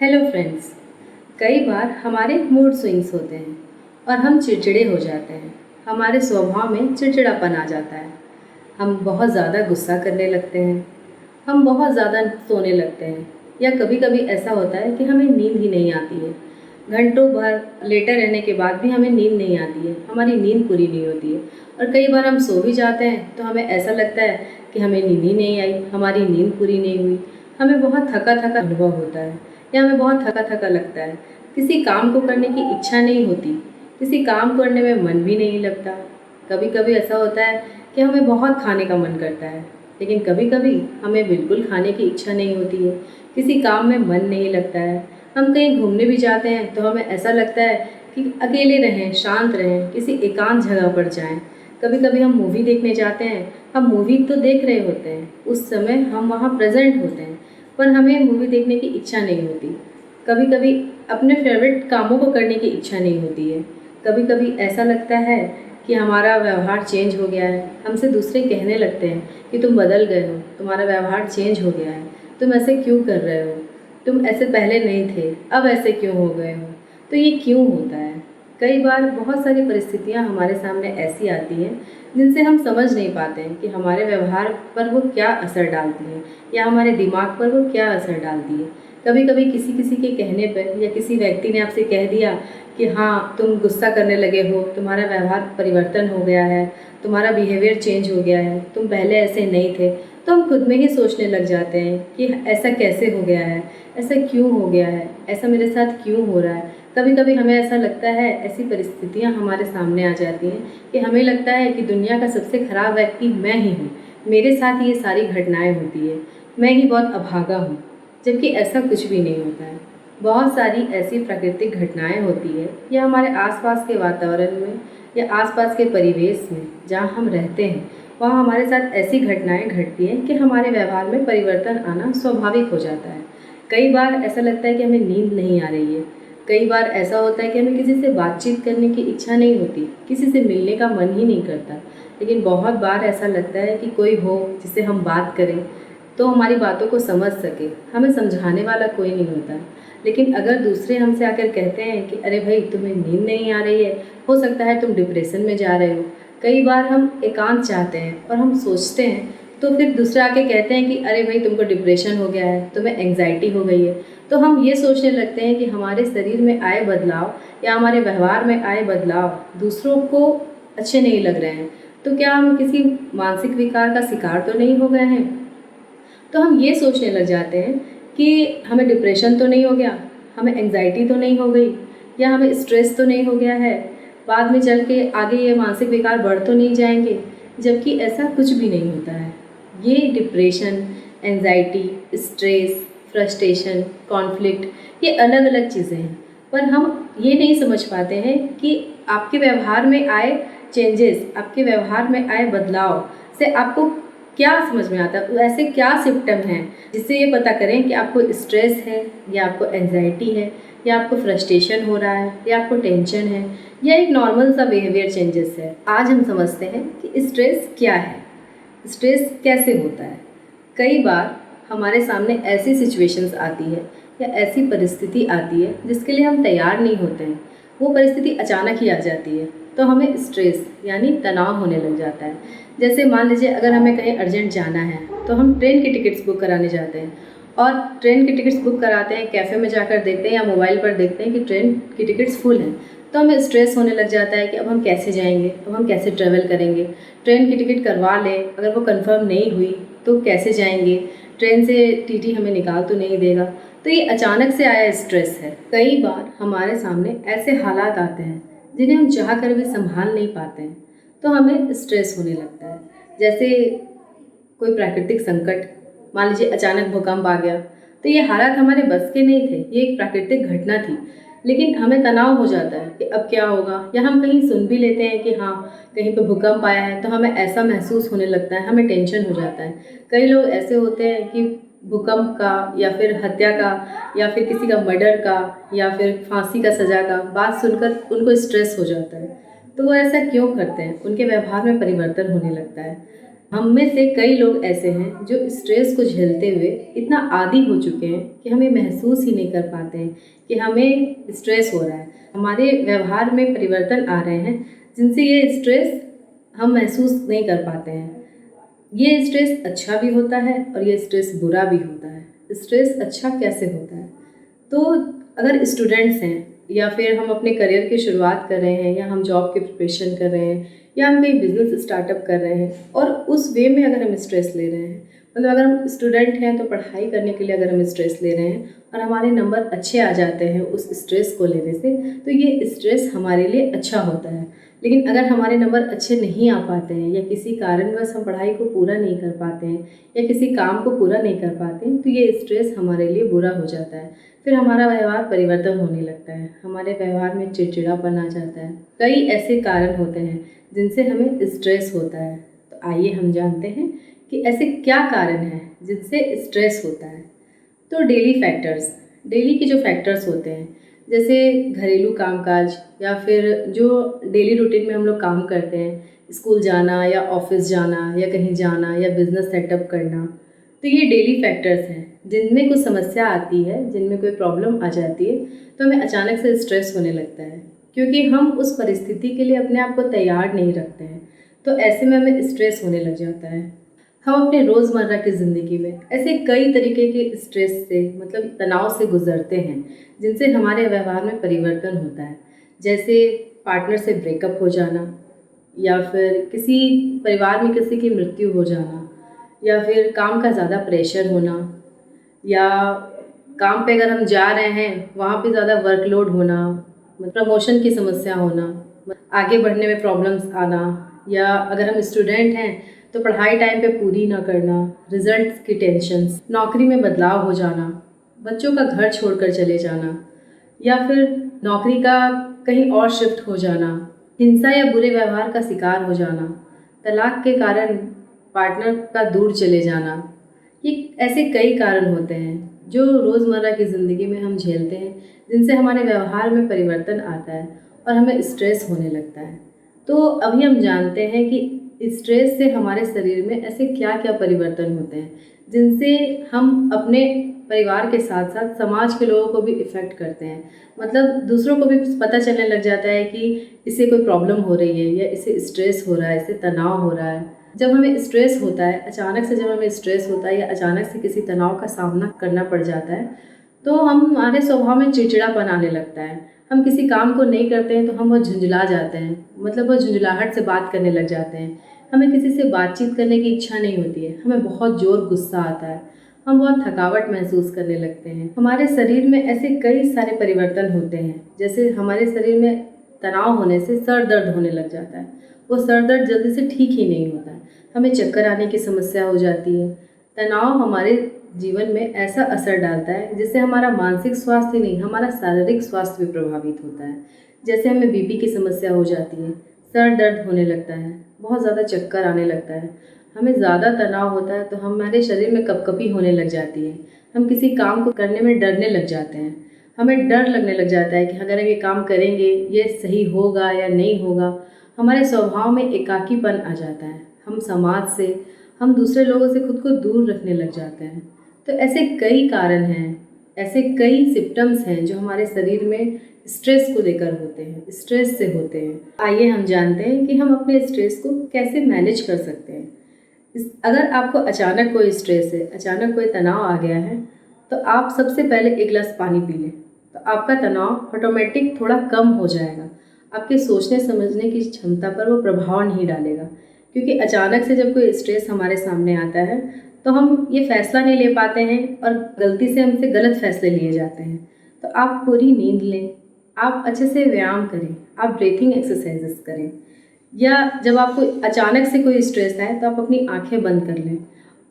Hello friends. कई बार हमारे mood swings होते हैं और हम चिड़चिड़े हो जाते हैं। हमारे स्वभाव में चिड़चिड़ापन आ जाता है। हम बहुत ज़्यादा गुस्सा करने लगते हैं। हम बहुत ज़्यादा सोने लगते हैं या कभी कभी ऐसा होता है कि हमें नींद ही नहीं आती है। घंटों भर लेटे रहने के बाद भी हमें नींद नहीं आती है, हमारी नींद पूरी नहीं होती है। और कई बार हम सो भी जाते हैं तो हमें ऐसा लगता है कि हमें नींद ही नहीं आई, हमारी नींद पूरी नहीं हुई। हमें बहुत थका थका अनुभव होता है या हमें बहुत थका थका लगता है। किसी काम को करने की इच्छा नहीं होती, किसी काम करने में मन भी नहीं लगता। कभी कभी ऐसा होता है कि हमें बहुत खाने का मन करता है, लेकिन कभी कभी हमें बिल्कुल खाने की इच्छा नहीं होती है। किसी काम में मन नहीं लगता है। हम कहीं घूमने भी जाते हैं तो हमें ऐसा लगता है कि अकेले रहें, शांत रहें, किसी एकांत जगह पर जाएं। कभी कभी हम मूवी देखने जाते हैं, हम मूवी तो देख रहे होते हैं, उस समय हम वहाँ प्रेजेंट होते हैं, पर हमें मूवी देखने की इच्छा नहीं होती। कभी कभी अपने फेवरेट कामों को करने की इच्छा नहीं होती है। कभी कभी ऐसा लगता है कि हमारा व्यवहार चेंज हो गया है। हमसे दूसरे कहने लगते हैं कि तुम बदल गए हो, तुम्हारा व्यवहार चेंज हो गया है, तुम ऐसे क्यों कर रहे हो, तुम ऐसे पहले नहीं थे, अब ऐसे क्यों हो गए हो। तो ये क्यों होता है? कई बार बहुत सारी परिस्थितियाँ हमारे सामने ऐसी आती हैं जिनसे हम समझ नहीं पाते हैं कि हमारे व्यवहार पर वो क्या असर डालती हैं या हमारे दिमाग पर वो क्या असर डालती है। कभी कभी किसी किसी के कहने पर या किसी व्यक्ति ने आपसे कह दिया कि हाँ तुम गुस्सा करने लगे हो, तुम्हारा व्यवहार परिवर्तन हो गया है, तुम्हारा बिहेवियर चेंज हो गया है, तुम पहले ऐसे नहीं थे। तो हम खुद में ही सोचने लग जाते हैं कि ऐसा कैसे हो गया है, ऐसा क्यों हो गया है, ऐसा मेरे साथ क्यों हो रहा है। कभी कभी हमें ऐसा लगता है, ऐसी परिस्थितियाँ हमारे सामने आ जाती हैं कि हमें लगता है कि दुनिया का सबसे खराब व्यक्ति मैं ही हूँ, मेरे साथ ये सारी घटनाएं होती है, मैं ही बहुत अभागा हूँ। जबकि ऐसा कुछ भी नहीं होता है। बहुत सारी ऐसी प्राकृतिक घटनाएं होती है या हमारे आसपास के वातावरण में या आसपास के परिवेश में जहाँ हम रहते हैं, वहाँ हमारे साथ ऐसी घटनाएं घटती हैं कि हमारे व्यवहार में परिवर्तन आना स्वाभाविक हो जाता है। कई बार ऐसा लगता है कि हमें नींद नहीं आ रही है। कई बार ऐसा होता है कि हमें किसी से बातचीत करने की इच्छा नहीं होती, किसी से मिलने का मन ही नहीं करता। लेकिन बहुत बार ऐसा लगता है कि कोई हो जिससे हम बात करें तो हमारी बातों को समझ सके। हमें समझाने वाला कोई नहीं होता। लेकिन अगर दूसरे हमसे आकर कहते हैं कि अरे भाई तुम्हें नींद नहीं आ रही है, हो सकता है तुम डिप्रेशन में जा रहे हो। कई बार हम एकांत चाहते हैं और हम सोचते हैं, तो फिर दूसरे आके कहते हैं कि अरे भाई तुमको डिप्रेशन हो गया है, तुम्हें एंग्जाइटी हो गई है। तो हम ये सोचने लगते हैं कि हमारे शरीर में आए बदलाव या हमारे व्यवहार में आए बदलाव दूसरों को अच्छे नहीं लग रहे हैं। तो क्या हम किसी मानसिक विकार का शिकार तो नहीं हो गए हैं? तो हम ये सोचने लग जाते हैं कि हमें डिप्रेशन तो नहीं हो गया, हमें एंग्जाइटी तो नहीं हो गई, या हमें स्ट्रेस तो नहीं हो गया है, बाद में चल के आगे ये मानसिक विकार बढ़ तो नहीं जाएंगे। जबकि ऐसा कुछ भी नहीं होता है। ये depression, anxiety, stress, frustration, conflict, ये अलग अलग चीज़ें हैं। पर हम ये नहीं समझ पाते हैं कि आपके व्यवहार में आए चेंजेस, आपके व्यवहार में आए बदलाव से आपको क्या समझ में आता है, ऐसे क्या सिम्टम हैं जिससे ये पता करें कि आपको स्ट्रेस है या आपको एंजाइटी है या आपको फ्रस्ट्रेशन हो रहा है या आपको टेंशन है या एक नॉर्मल सा बिहेवियर चेंजेस है। आज हम समझते हैं कि स्ट्रेस क्या है, स्ट्रेस कैसे होता है। कई बार हमारे सामने ऐसी सिचुएशंस आती है या ऐसी परिस्थिति आती है जिसके लिए हम तैयार नहीं होते हैं। वो परिस्थिति अचानक ही आ जाती है तो हमें स्ट्रेस यानी तनाव होने लग जाता है। जैसे मान लीजिए अगर हमें कहीं अर्जेंट जाना है तो हम ट्रेन की टिकट्स बुक कराने जाते हैं और ट्रेन की टिकट्स बुक कराते हैं, कैफ़े में जाकर देखते हैं या मोबाइल पर देखते हैं कि ट्रेन की टिकट्स फुल हैं। तो हमें स्ट्रेस होने लग जाता है कि अब हम कैसे जाएंगे, अब हम कैसे ट्रैवल करेंगे। ट्रेन की टिकट करवा लें, अगर वो कंफर्म नहीं हुई तो कैसे जाएंगे, ट्रेन से टीटी हमें निकाल तो नहीं देगा। तो ये अचानक से आया स्ट्रेस है। कई बार हमारे सामने ऐसे हालात आते हैं जिन्हें हम चाह कर भी संभाल नहीं पाते हैं, तो हमें स्ट्रेस होने लगता है। जैसे कोई प्राकृतिक संकट, मान लीजिए अचानक भूकंप आ गया, तो ये हालात हमारे बस के नहीं थे, ये एक प्राकृतिक घटना थी। लेकिन हमें तनाव हो जाता है कि अब क्या होगा, या हम कहीं सुन भी लेते हैं कि हाँ कहीं पे भूकंप आया है तो हमें ऐसा महसूस होने लगता है, हमें टेंशन हो जाता है। कई लोग ऐसे होते हैं कि भूकंप का या फिर हत्या का या फिर किसी का मर्डर का या फिर फांसी का सज़ा का बात सुनकर उनको स्ट्रेस हो जाता है। तो वो ऐसा क्यों करते हैं? उनके व्यवहार में परिवर्तन होने लगता है। हम में से कई लोग ऐसे हैं जो स्ट्रेस को झेलते हुए इतना आदी हो चुके हैं कि हमें महसूस ही नहीं कर पाते हैं कि हमें स्ट्रेस हो रहा है। हमारे व्यवहार में परिवर्तन आ रहे हैं जिनसे ये स्ट्रेस हम महसूस नहीं कर पाते हैं। ये स्ट्रेस अच्छा भी होता है और ये स्ट्रेस बुरा भी होता है। स्ट्रेस अच्छा कैसे होता है? तो अगर स्टूडेंट्स हैं या फिर हम अपने करियर की शुरुआत कर रहे हैं या हम जॉब की प्रिपरेशन कर रहे हैं या हम कहीं बिजनेस स्टार्टअप कर रहे हैं और उस वे में अगर हम स्ट्रेस ले रहे हैं, मतलब अगर हम स्टूडेंट हैं तो पढ़ाई करने के लिए अगर हम स्ट्रेस ले रहे हैं और हमारे नंबर अच्छे आ जाते हैं उस स्ट्रेस को लेने से, तो ये स्ट्रेस हमारे लिए अच्छा होता है। लेकिन अगर हमारे नंबर अच्छे नहीं आ पाते हैं या किसी कारणवश हम पढ़ाई को पूरा नहीं कर पाते हैं या किसी काम को पूरा नहीं कर पाते हैं, तो ये स्ट्रेस हमारे लिए बुरा हो जाता है। फिर हमारा व्यवहार परिवर्तन होने लगता है, हमारे व्यवहार में चिड़चिड़ापन आ जाता है। कई ऐसे कारण होते हैं जिनसे हमें स्ट्रेस होता है। तो आइए हम जानते हैं कि ऐसे क्या कारण हैं जिनसे स्ट्रेस होता है। तो डेली के जो फैक्टर्स होते हैं, जैसे घरेलू कामकाज या फिर जो डेली रूटीन में हम लोग काम करते हैं, स्कूल जाना या ऑफिस जाना या कहीं जाना या बिजनेस सेटअप करना, तो ये डेली फैक्टर्स हैं जिनमें कुछ समस्या आती है, जिनमें कोई प्रॉब्लम आ जाती है तो हमें अचानक से स्ट्रेस होने लगता है, क्योंकि हम उस परिस्थिति के लिए अपने आप को तैयार नहीं रखते हैं। तो ऐसे में हमें स्ट्रेस होने लग जाता है। हम अपने रोज़मर्रा की ज़िंदगी में ऐसे कई तरीके के स्ट्रेस से, मतलब तनाव से गुजरते हैं जिनसे हमारे व्यवहार में परिवर्तन होता है। जैसे पार्टनर से ब्रेकअप हो जाना, या फिर किसी परिवार में किसी की मृत्यु हो जाना, या फिर काम का ज़्यादा प्रेशर होना, या काम पे अगर हम जा रहे हैं वहाँ पे ज़्यादा वर्कलोड होना, प्रमोशन की समस्या होना, आगे बढ़ने में प्रॉब्लम्स आना, या अगर हम स्टूडेंट हैं तो पढ़ाई टाइम पे पूरी ना करना, रिजल्ट्स की टेंशन्स, नौकरी में बदलाव हो जाना, बच्चों का घर छोड़कर चले जाना, या फिर नौकरी का कहीं और शिफ्ट हो जाना, हिंसा या बुरे व्यवहार का शिकार हो जाना, तलाक के कारण पार्टनर का दूर चले जाना। ये ऐसे कई कारण होते हैं जो रोज़मर्रा की ज़िंदगी में हम झेलते हैं, जिनसे हमारे व्यवहार में परिवर्तन आता है और हमें स्ट्रेस होने लगता है। तो अभी हम जानते हैं कि स्ट्रेस से हमारे शरीर में ऐसे क्या क्या परिवर्तन होते हैं जिनसे हम अपने परिवार के साथ साथ समाज के लोगों को भी इफ़ेक्ट करते हैं। मतलब दूसरों को भी पता चलने लग जाता है कि इसे कोई प्रॉब्लम हो रही है या इसे स्ट्रेस हो रहा है, इसे तनाव हो रहा है। जब हमें स्ट्रेस होता है, अचानक से जब हमें स्ट्रेस होता है या अचानक से किसी तनाव का सामना करना पड़ जाता है, तो हमारे स्वभाव में चिड़चिड़ापन आने लगता है। हम किसी काम को नहीं करते हैं तो हम बहुत झुंझला जाते हैं, मतलब बहुत झुंझलाहट से बात करने लग जाते हैं। हमें किसी से बातचीत करने की इच्छा नहीं होती है, हमें बहुत ज़ोर गुस्सा आता है, हम बहुत थकावट महसूस करने लगते हैं। हमारे शरीर में ऐसे कई सारे परिवर्तन होते हैं, जैसे हमारे शरीर में तनाव होने से सर दर्द होने लग जाता है। वो सर दर्द जल्दी से ठीक ही नहीं होता है, हमें चक्कर आने की समस्या हो जाती है। तनाव हमारे जीवन में ऐसा असर डालता है जिससे हमारा मानसिक स्वास्थ्य ही नहीं, हमारा शारीरिक स्वास्थ्य भी प्रभावित होता है। जैसे हमें बीपी की समस्या हो जाती है, सर दर्द होने लगता है, बहुत ज़्यादा चक्कर आने लगता है। हमें ज़्यादा तनाव होता है तो हमारे शरीर में कपकपी होने लग जाती है, हम किसी काम को करने में डरने लग जाते हैं। हमें डर लगने लग जाता है कि अगर हम ये काम करेंगे ये सही होगा या नहीं होगा। हमारे स्वभाव में एकाकीपन आ जाता है, हम समाज से, हम दूसरे लोगों से खुद को दूर रखने लग जाते हैं। तो ऐसे कई कारण हैं, ऐसे कई सिम्टम्स हैं जो हमारे शरीर में स्ट्रेस को लेकर होते हैं, स्ट्रेस से होते हैं। आइए हम जानते हैं कि हम अपने स्ट्रेस को कैसे मैनेज कर सकते हैं। अगर आपको अचानक कोई स्ट्रेस है, अचानक कोई तनाव आ गया है, तो आप सबसे पहले एक गिलास पानी पी लें, तो आपका तनाव ऑटोमेटिक थोड़ा कम हो जाएगा। आपके सोचने समझने की क्षमता पर वो प्रभाव नहीं डालेगा, क्योंकि अचानक से जब कोई स्ट्रेस हमारे सामने आता है तो हम ये फैसला नहीं ले पाते हैं और गलती से हमसे गलत फैसले लिए जाते हैं। तो आप पूरी नींद लें, आप अच्छे से व्यायाम करें, आप ब्रीथिंग एक्सरसाइजेस करें, या जब आपको अचानक से कोई स्ट्रेस आए तो आप अपनी आंखें बंद कर लें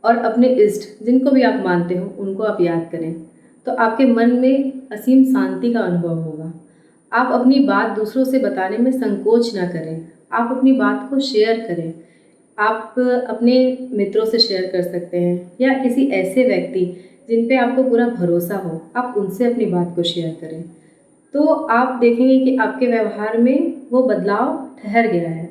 और अपने इष्ट जिनको भी आप मानते हो उनको आप याद करें, तो आपके मन में असीम शांति का अनुभव होगा। आप अपनी बात दूसरों से बताने में संकोच ना करें, आप अपनी बात को शेयर करें। आप अपने मित्रों से शेयर कर सकते हैं या किसी ऐसे व्यक्ति जिन पे आपको पूरा भरोसा हो, आप उनसे अपनी बात को शेयर करें। तो आप देखेंगे कि आपके व्यवहार में वो बदलाव ठहर गया है,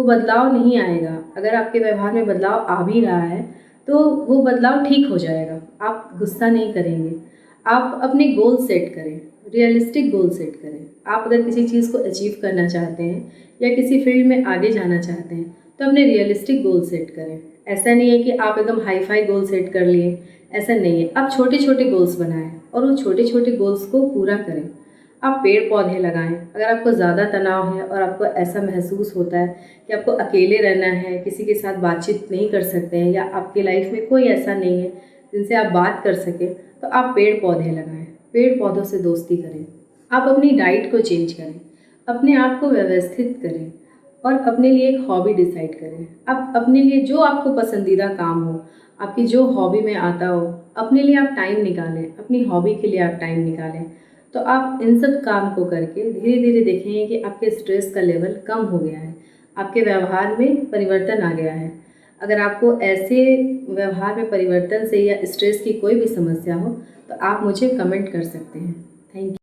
वो बदलाव नहीं आएगा। अगर आपके व्यवहार में बदलाव आ भी रहा है तो वो बदलाव ठीक हो जाएगा। आप गुस्सा नहीं करेंगे। आप अपने गोल सेट करें, रियलिस्टिक गोल सेट करें। आप अगर किसी चीज़ को अचीव करना चाहते हैं या किसी फील्ड में आगे जाना चाहते हैं तो अपने रियलिस्टिक गोल सेट करें। ऐसा नहीं है कि आप एकदम हाई फाई गोल सेट कर लिए, ऐसा नहीं है। आप छोटे छोटे गोल्स बनाएं और उन छोटे छोटे गोल्स को पूरा करें। आप पेड़ पौधे लगाएं। अगर आपको ज़्यादा तनाव है और आपको ऐसा महसूस होता है कि आपको अकेले रहना है, किसी के साथ बातचीत नहीं कर सकते हैं या आपकी लाइफ में कोई ऐसा नहीं है जिनसे आप बात कर सकें, तो आप पेड़ पौधे लगाएं। पेड़ पौधों से दोस्ती करें। आप अपनी डाइट को चेंज करें, अपने आप को व्यवस्थित करें और अपने लिए एक हॉबी डिसाइड करें। आप अपने लिए जो आपको पसंदीदा काम हो, आपकी जो हॉबी में आता हो, अपने लिए आप टाइम निकालें। अपनी हॉबी के लिए आप टाइम निकालें। तो आप इन सब काम को करके धीरे धीरे देखेंगे कि आपके स्ट्रेस का लेवल कम हो गया है, आपके व्यवहार में परिवर्तन आ गया है। अगर आपको ऐसे व्यवहार में परिवर्तन से या स्ट्रेस की कोई भी समस्या हो तो आप मुझे कमेंट कर सकते हैं। Thank you.